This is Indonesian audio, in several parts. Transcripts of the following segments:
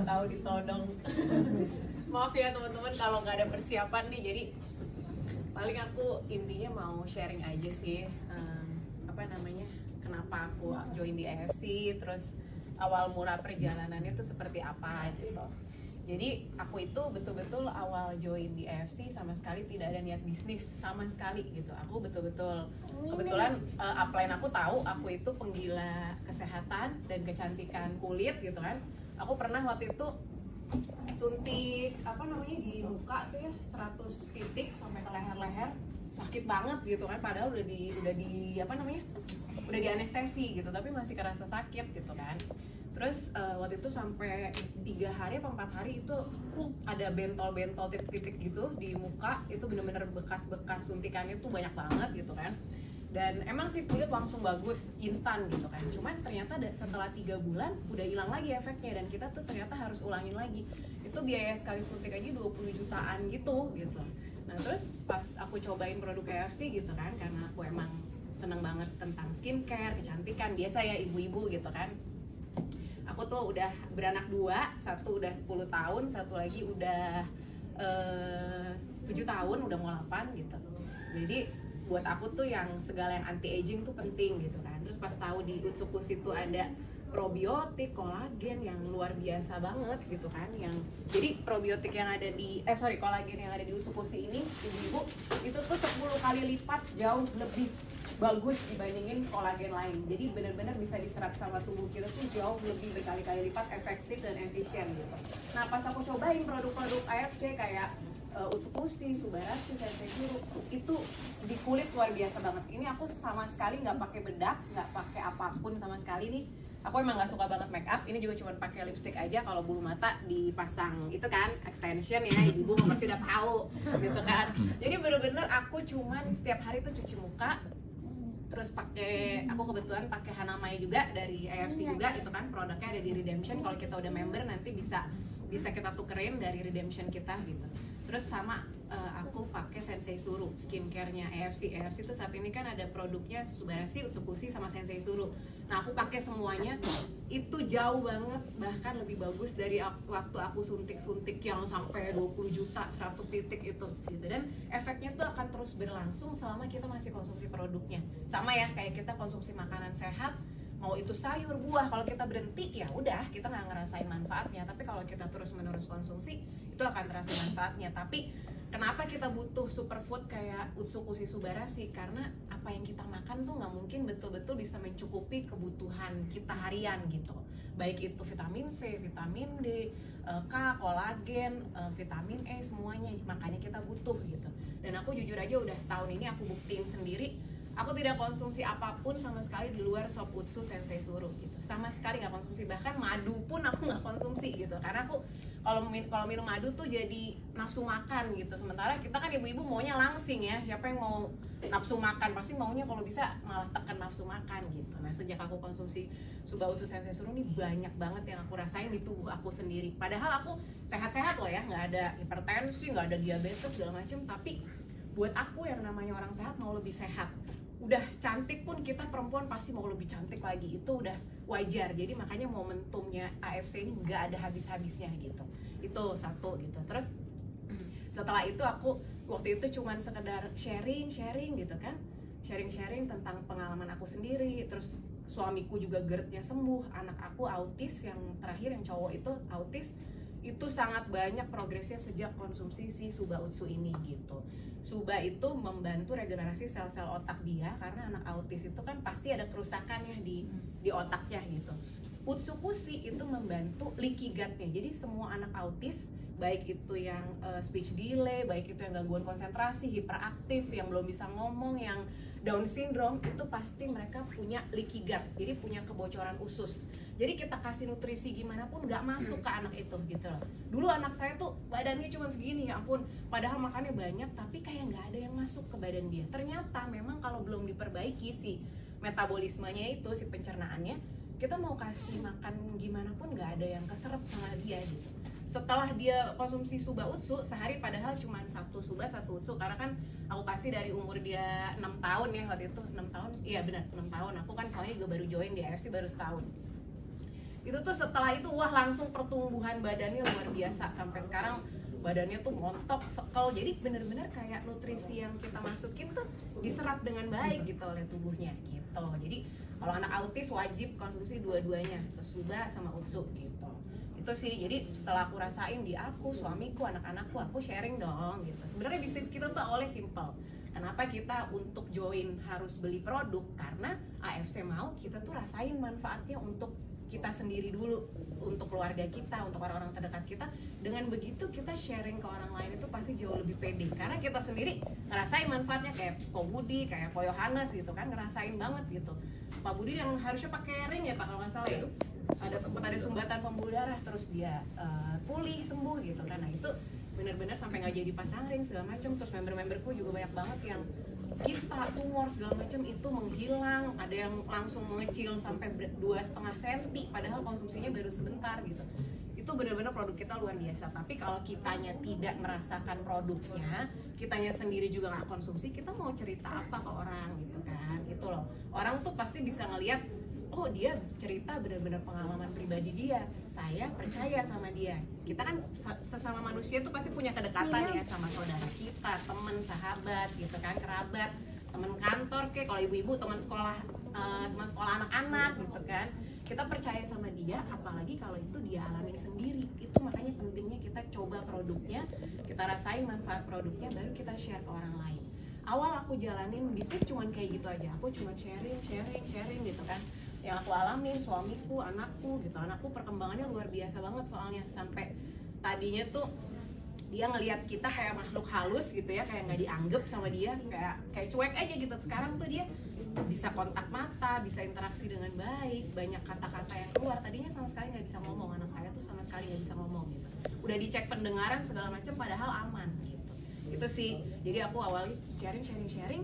tahu ditodong. Maaf ya teman-teman kalau nggak ada persiapan nih, jadi paling aku intinya mau sharing aja sih, apa namanya, kenapa aku join di AFC, terus awal mula perjalanannya tuh seperti apa gitu. Jadi aku itu betul-betul awal join di AFC sama sekali tidak ada niat bisnis sama sekali gitu. Aku betul-betul kebetulan upline aku tahu aku itu penggila kesehatan dan kecantikan kulit gitu kan. Aku pernah waktu itu suntik apa namanya di muka tuh ya 100 titik sampai ke leher-leher, sakit banget gitu kan, padahal udah di apa namanya, udah di anestesi gitu tapi masih kerasa sakit gitu kan. Terus waktu itu sampai 3 hari atau 4 hari itu ada bentol-bentol titik-titik gitu di muka, itu bener-bener bekas-bekas suntikannya tuh banyak banget gitu kan. Dan emang sih kulit langsung bagus, instan gitu kan. Cuman ternyata setelah 3 bulan udah hilang lagi efeknya, dan kita tuh ternyata harus ulangin lagi. Itu biaya sekali suntik aja 20 jutaan gitu. Nah terus pas aku cobain produk KFC gitu kan, karena aku emang seneng banget tentang skincare, kecantikan, biasa ya ibu-ibu gitu kan. Aku tuh udah beranak 2, satu udah 10 tahun, satu lagi udah 7 tahun, udah mau 8 gitu. Jadi buat aku tuh yang segala yang anti aging tuh penting gitu kan. Terus pas tahu di Utsukus itu ada probiotik, kolagen yang luar biasa banget gitu kan. Yang jadi probiotik yang ada di kolagen yang ada di Utsukus ini ibu-ibu itu tuh 10 kali lipat jauh lebih bagus dibandingin kolagen lain. Jadi benar-benar bisa diserap sama tubuh kita tuh jauh lebih berkali-kali lipat efektif dan efisien gitu. Nah pas aku cobain produk-produk AFC kayak Utsukushi, Subarashi, Sensei Suru itu di kulit luar biasa banget. Ini aku sama sekali nggak pakai bedak, nggak pakai apapun sama sekali nih. Aku emang nggak suka banget make up. Ini juga cuma pakai lipstick aja. Kalau bulu mata dipasang itu kan extension ya, ibu pasti udah tahu gitu kan. Jadi bener-bener aku cuman setiap hari tuh cuci muka. Terus aku kebetulan pakai Hanamaya juga dari AFC juga, itu kan produknya ada di Redemption. Kalau kita udah member nanti bisa kita tukerin dari Redemption kita gitu. Terus sama aku pakai Sensei Suru skincare-nya AFC. AFC itu saat ini kan ada produknya Subarashi, Utsukushi sama Sensei Suru. Nah aku pakai semuanya, itu jauh banget, bahkan lebih bagus dari waktu aku suntik-suntik yang sampai 20 juta, 100 titik itu gitu. Dan efeknya tuh akan terus berlangsung selama kita masih konsumsi produknya. Sama ya kayak kita konsumsi makanan sehat, mau itu sayur, buah, kalau kita berhenti ya udah kita nggak ngerasain manfaatnya. Tapi kalau kita terus-menerus konsumsi itu akan terasa manfaatnya. Tapi kenapa kita butuh superfood kayak Utsukushi, Subarashi? Karena apa yang kita makan tuh nggak mungkin betul-betul bisa mencukupi kebutuhan kita harian gitu. Baik itu vitamin C, vitamin D, K, kolagen, vitamin E, semuanya. Makanya kita butuh gitu. Dan aku jujur aja udah setahun ini aku buktiin sendiri, aku tidak konsumsi apapun sama sekali di luar Shop Utsu Sensei Suru gitu. Sama sekali nggak konsumsi, bahkan madu pun aku nggak konsumsi gitu. Karena aku kalau minum madu tuh jadi nafsu makan gitu. Sementara kita kan ibu-ibu maunya langsing ya. Siapa yang mau nafsu makan? Pasti maunya kalau bisa malah tekan nafsu makan gitu. Nah sejak aku konsumsi Suba Utsu Sensei Suru ini banyak banget yang aku rasain di tubuh aku sendiri. Padahal aku sehat-sehat loh ya, nggak ada hipertensi, nggak ada diabetes segala macem. Tapi buat aku yang namanya orang sehat mau lebih sehat. Udah cantik pun kita perempuan pasti mau lebih cantik lagi, itu udah wajar. Jadi makanya momentumnya AFC ini nggak ada habis-habisnya gitu. Itu satu gitu. Terus setelah itu aku waktu itu cuman sekedar sharing gitu kan, sharing tentang pengalaman aku sendiri. Terus suamiku juga GERD-nya sembuh, anak aku autis, yang terakhir yang cowok itu autis, itu sangat banyak progresnya sejak konsumsi si Suba Utsu ini gitu. Suba itu membantu regenerasi sel-sel otak dia, karena anak autis itu kan pasti ada kerusakan ya di otaknya gitu. Utsukushi itu membantu leaky gut-nya. Jadi semua anak autis, baik itu yang speech delay, baik itu yang gangguan konsentrasi, hiperaktif, yang belum bisa ngomong, yang Down syndrome, itu pasti mereka punya leaky gut. Jadi punya kebocoran usus. Jadi kita kasih nutrisi gimana pun nggak masuk ke anak itu gitu loh. Dulu anak saya tuh badannya cuma segini, ya ampun, padahal makannya banyak tapi kayak nggak ada yang masuk ke badan dia. Ternyata memang kalau belum diperbaiki si metabolismenya itu, si pencernaannya, kita mau kasih makan gimana pun nggak ada yang keserap sama dia gitu. Setelah dia konsumsi Suba Utsu sehari, padahal cuma 1 Suba 1 Utsu, karena kan aku kasih dari umur dia 6 tahun ya waktu itu. 6 tahun, iya benar 6 tahun. Aku kan soalnya juga baru join di AFC baru setahun. Itu tuh setelah itu wah langsung pertumbuhan badannya luar biasa, sampai sekarang badannya tuh montok, sekel. Jadi bener-bener kayak nutrisi yang kita masukin tuh diserap dengan baik gitu oleh tubuhnya gitu. Jadi kalau anak autis wajib konsumsi dua-duanya, Tsuba sama Usu gitu. Itu sih, jadi setelah aku rasain di aku, suamiku, anak-anakku, aku sharing dong gitu. Sebenarnya bisnis kita tuh awalnya simple. Kenapa kita untuk join harus beli produk? Karena AFC mau kita tuh rasain manfaatnya untuk kita sendiri dulu, untuk keluarga kita, untuk orang-orang terdekat kita. Dengan begitu kita sharing ke orang lain itu pasti jauh lebih pede, karena kita sendiri ngerasain manfaatnya. Kayak Ko Budi, kayak Ko Yohanes gitu kan, ngerasain banget gitu. Pak Budi yang harusnya pakai ring ya Pak kalau nggak salah ya, sempat ada sumbatan pembuluh darah, terus dia pulih sembuh gitu kan. Nah itu benar-benar sampai nggak jadi pasang ring segala macam. Terus member-memberku juga banyak banget yang kista, tumor segala macam itu menghilang, ada yang langsung mengecil sampai 2,5 cm padahal konsumsinya baru sebentar gitu. Itu benar-benar produk kita luar biasa. Tapi kalau kitanya tidak merasakan produknya, kitanya sendiri juga nggak konsumsi, kita mau cerita apa ke orang gitu kan. Itu loh, orang tuh pasti bisa ngelihat, oh dia cerita benar-benar pengalaman pribadi dia, saya percaya sama dia. Kita kan sesama manusia tuh pasti punya kedekatan ya sama saudara kita, teman, sahabat gitu kan, kerabat, teman kantor kayak, kalau ibu-ibu teman sekolah anak-anak gitu kan. Kita percaya sama dia, apalagi kalau itu dia alamin sendiri. Itu makanya pentingnya kita coba produknya, kita rasain manfaat produknya, baru kita share ke orang lain. Awal aku jalanin bisnis cuman kayak gitu aja, aku cuma sharing gitu kan, yang aku alamin, suamiku, anakku gitu. Anakku perkembangannya luar biasa banget soalnya, sampai tadinya tuh dia ngelihat kita kayak makhluk halus gitu ya, kayak nggak dianggap sama dia, kayak cuek aja gitu. Sekarang tuh dia bisa kontak mata, bisa interaksi dengan baik, banyak kata-kata yang keluar. Tadinya sama sekali nggak bisa ngomong, anak saya tuh sama sekali nggak bisa ngomong gitu. Udah dicek pendengaran segala macam, padahal aman gitu. Itu sih, jadi aku awalnya sharing.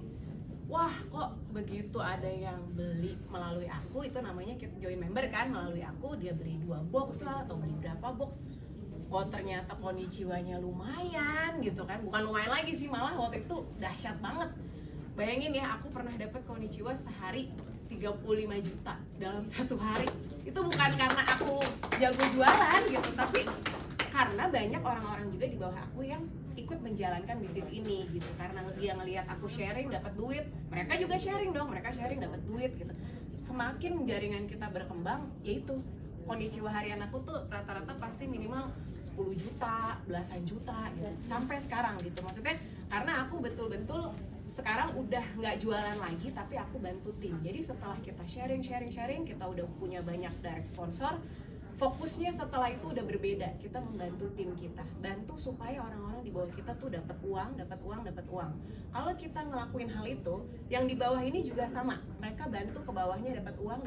Wah kok begitu ada yang beli melalui aku, itu namanya kita join member kan, melalui aku dia beli 2 box lah atau beli berapa box. Oh ternyata konnichiwa-nya lumayan gitu kan, bukan lumayan lagi sih, malah waktu itu dahsyat banget. Bayangin ya, aku pernah dapat konnichiwa sehari 35 juta dalam 1 hari. Itu bukan karena aku jago jualan gitu, tapi karena banyak orang-orang juga di bawah aku yang ikut menjalankan bisnis ini gitu. Karena dia ngelihat aku sharing dapat duit, mereka juga sharing dong, mereka sharing dapat duit gitu. Semakin jaringan kita berkembang, yaitu konnichiwa harian aku tuh rata-rata pasti minimal 10 juta, belasan juta gitu. Sampai sekarang gitu. Maksudnya karena aku betul-betul sekarang udah nggak jualan lagi, tapi aku bantu tim. Jadi setelah kita sharing, kita udah punya banyak direct sponsor, fokusnya setelah itu udah berbeda. Kita membantu tim kita, bantu supaya orang-orang di bawah kita tuh dapat uang. Kalau kita ngelakuin hal itu, yang di bawah ini juga sama, mereka bantu ke bawahnya dapat uang.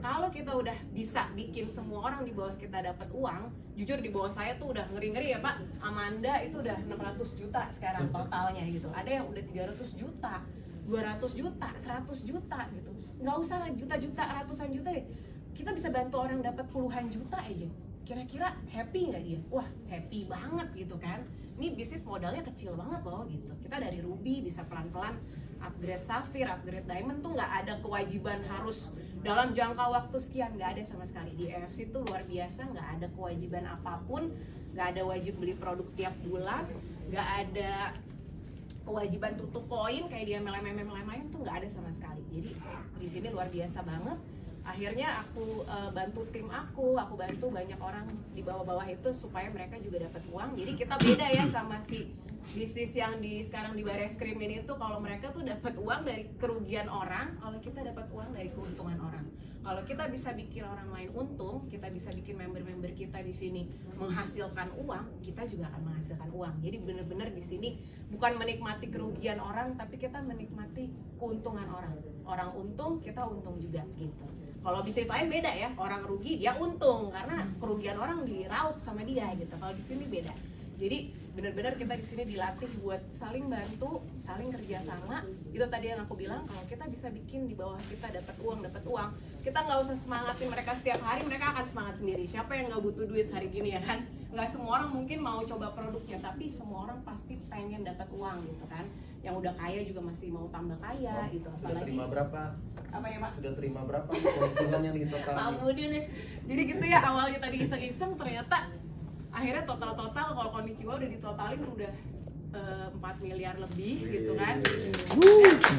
Kalau kita udah bisa bikin semua orang di bawah kita dapat uang, jujur di bawah saya tuh udah ngeri-ngeri ya Pak. Amanda itu udah 600 juta sekarang totalnya gitu. Ada yang udah 300 juta, 200 juta, 100 juta gitu. Nggak usah lah juta-juta, ratusan juta ya. Kita bisa bantu orang dapat puluhan juta aja. Kira-kira happy nggak dia? Wah happy banget gitu kan. Ini bisnis modalnya kecil banget loh gitu. Kita dari Ruby bisa pelan-pelan upgrade Safir, upgrade Diamond tuh nggak ada kewajiban harus dalam jangka waktu sekian, nggak ada sama sekali. Di EFC tuh luar biasa, nggak ada kewajiban apapun, nggak ada wajib beli produk tiap bulan, nggak ada kewajiban tutup poin kayak di MLM tuh nggak ada sama sekali. Jadi di sini luar biasa banget. Akhirnya aku bantu tim aku bantu banyak orang di bawah-bawah itu supaya mereka juga dapat uang. Jadi kita beda ya sama si bisnis yang sekarang di Bareskrim ini tuh, kalau mereka tuh dapat uang dari kerugian orang, kalau kita dapat uang dari keuntungan orang. Kalau kita bisa bikin orang lain untung, kita bisa bikin member-member kita di sini menghasilkan uang, kita juga akan menghasilkan uang. Jadi benar-benar di sini bukan menikmati kerugian orang, tapi kita menikmati keuntungan orang. Orang untung, kita untung juga gitu. Kalau bisnis lain beda ya, orang rugi dia untung karena kerugian orang diraup sama dia gitu. Kalau di sini beda. Jadi benar-benar kita di sini dilatih buat saling bantu, saling kerjasama. Itu tadi yang aku bilang, kalau kita bisa bikin di bawah kita dapat uang, kita nggak usah semangatin mereka setiap hari, mereka akan semangat sendiri. Siapa yang nggak butuh duit hari gini ya kan? Nggak semua orang mungkin mau coba produknya, tapi semua orang pasti pengen dapat uang gitu kan. Yang udah kaya juga masih mau tambah kaya gitu. Sudah Apalagi terima berapa? apa ya Pak? Sudah terima berapa penghasilannya nih total? Kemudian nih, jadi gitu ya, awalnya tadi iseng-iseng, ternyata akhirnya total kalau Konnichiwa udah ditotalin udah 4 miliar lebih gitu kan.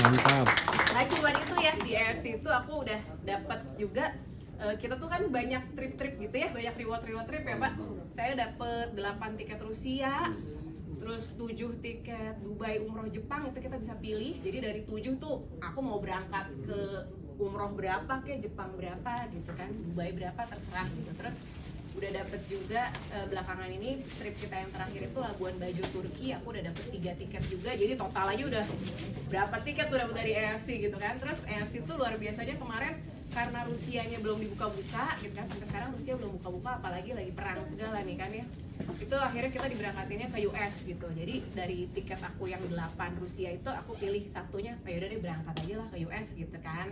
Mantap. Nah cuma itu ya, di AFC itu aku udah dapat juga kita tuh kan banyak trip-trip gitu ya, banyak reward trip ya Pak. Saya dapat 8 tiket Rusia, terus 7 tiket Dubai, umroh, Jepang, itu kita bisa pilih. Jadi dari 7 tuh aku mau berangkat ke umroh berapa, ke Jepang berapa gitu kan, Dubai berapa, terserah gitu. Terus udah dapet juga belakangan ini trip kita yang terakhir itu Labuan Bajo, Turki, aku udah dapet 3 tiket juga. Jadi total aja udah berapa tiket tuh dapet dari AFC gitu kan. Terus AFC itu luar biasanya kemarin karena Rusianya belum dibuka-buka gitu kan, sampai sekarang Rusia belum buka-buka, apalagi lagi perang segala nih kan ya. Itu akhirnya kita diberangkatinnya ke US gitu. Jadi dari tiket aku yang 8 Rusia itu aku pilih satunya, ya udah deh berangkat aja lah ke US gitu kan.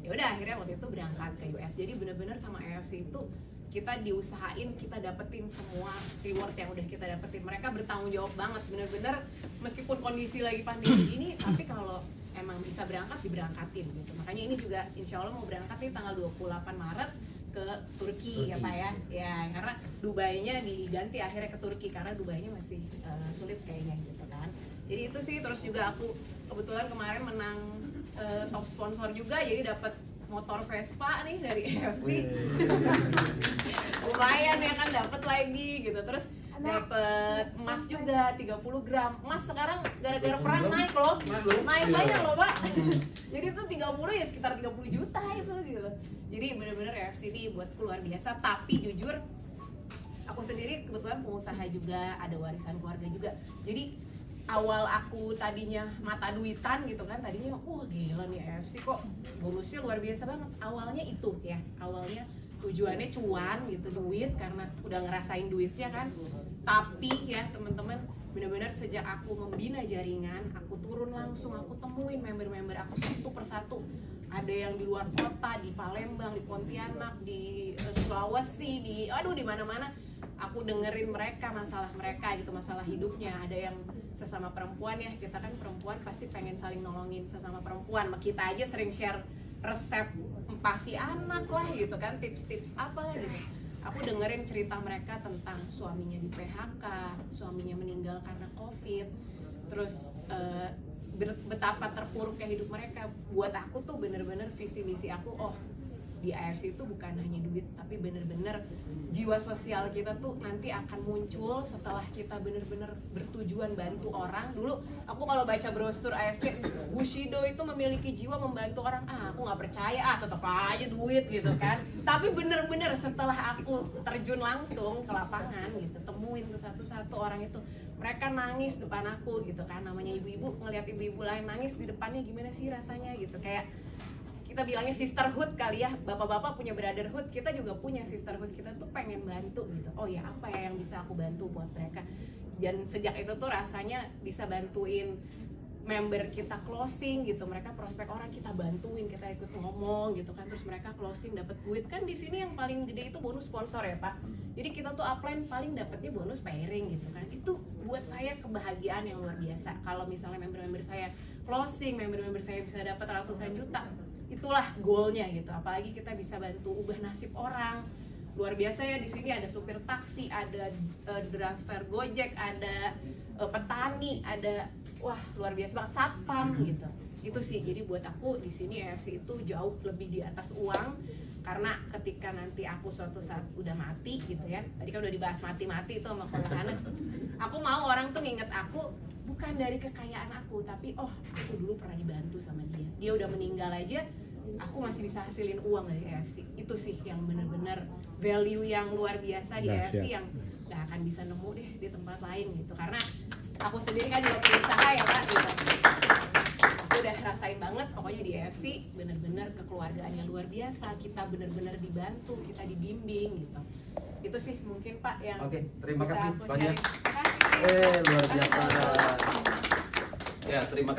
Ya udah akhirnya waktu itu berangkat ke US. Jadi bener-bener sama AFC itu kita diusahain, kita dapetin semua reward yang udah kita dapetin. Mereka bertanggung jawab banget, bener-bener meskipun kondisi lagi pandemi ini, tapi kalau emang bisa berangkat, diberangkatin gitu. Makanya ini juga insya Allah mau berangkat nih tanggal 28 Maret ke Turki ya Pak ya. Ya karena Dubai-nya diganti akhirnya ke Turki karena Dubai-nya masih sulit kayaknya gitu kan. Jadi itu sih, terus juga aku kebetulan kemarin menang top sponsor juga, jadi dapat motor Vespa nih dari AFC. Lumayan ya kan, dapat lagi gitu. Terus dapat emas juga 30 gram. Emas sekarang gara-gara perang naik loh. Naik banyak loh, Pak. Jadi itu 30 ya sekitar 30 juta itu gitu. Jadi benar-benar AFC ini buatku luar biasa, tapi jujur aku sendiri kebetulan pengusaha juga, ada warisan keluarga juga. Jadi awal aku tadinya mata duitan gitu kan, tadinya gila nih AFC kok bonusnya luar biasa banget. Awalnya itu ya, awalnya tujuannya cuan gitu, duit, karena udah ngerasain duitnya kan. Tapi ya teman-teman, benar-benar sejak aku membina jaringan, aku turun langsung, aku temuin member-member aku satu persatu. Ada yang di luar kota, di Palembang, di Pontianak, di Sulawesi, di mana-mana. Aku dengerin mereka, masalah mereka gitu, masalah hidupnya. Ada yang sesama perempuan ya, kita kan perempuan pasti pengen saling nolongin sesama perempuan. Kita aja sering share resep empasi anak lah gitu kan, tips-tips apa lah gitu. Aku dengerin cerita mereka tentang suaminya di PHK, suaminya meninggal karena COVID, terus betapa terpuruknya hidup mereka. Buat aku tuh bener-bener visi misi aku, di AFC itu bukan hanya duit, tapi bener-bener jiwa sosial kita tuh nanti akan muncul setelah kita bener-bener bertujuan bantu orang. Dulu aku kalau baca brosur AFC, Bushido itu memiliki jiwa membantu orang, aku nggak percaya, tetap aja duit gitu kan. Tapi bener-bener setelah aku terjun langsung ke lapangan gitu, temuin tuh satu-satu orang itu, mereka nangis depan aku gitu kan. Namanya ibu-ibu, ngelihat ibu-ibu lain nangis di depannya, gimana sih rasanya gitu. Kayak kita bilangnya sisterhood kali ya, bapak-bapak punya brotherhood, kita juga punya sisterhood, kita tuh pengen bantu gitu. Oh ya, apa ya yang bisa aku bantu buat mereka. Dan sejak itu tuh rasanya bisa bantuin member kita closing gitu, mereka prospek orang kita bantuin, kita ikut ngomong gitu kan, terus mereka closing dapat duit. Kan di sini yang paling gede itu bonus sponsor ya Pak. Jadi kita tuh upline paling dapatnya bonus pairing gitu kan. Itu buat saya kebahagiaan yang luar biasa. Kalau misalnya member-member saya closing, member-member saya bisa dapat ratusan juta, itulah goalnya gitu. Apalagi kita bisa bantu ubah nasib orang. Luar biasa ya, di sini ada supir taksi, ada driver Gojek, ada petani, ada luar biasa banget, satpam gitu. Itu sih, jadi buat aku di sini AFC itu jauh lebih di atas uang. Karena ketika nanti aku suatu saat udah mati gitu ya, tadi kan udah dibahas mati-mati itu sama Kola Hanes, aku mau orang tuh nginget aku bukan dari kekayaan aku, tapi aku dulu pernah dibantu sama dia, dia udah meninggal aja aku masih bisa hasilin uang dari AFC. Itu sih yang bener-bener value yang luar biasa di AFC, yang gak akan bisa nemu deh di tempat lain gitu. Karena aku sendiri kan juga pengusaha ya Pak gitu. Aku udah rasain banget pokoknya di AFC, bener-bener kekeluargaannya luar biasa, kita bener-bener dibantu, kita dibimbing gitu. Itu sih mungkin Pak yang Oke, terima kasih banyak. Luar biasa. Ya, terima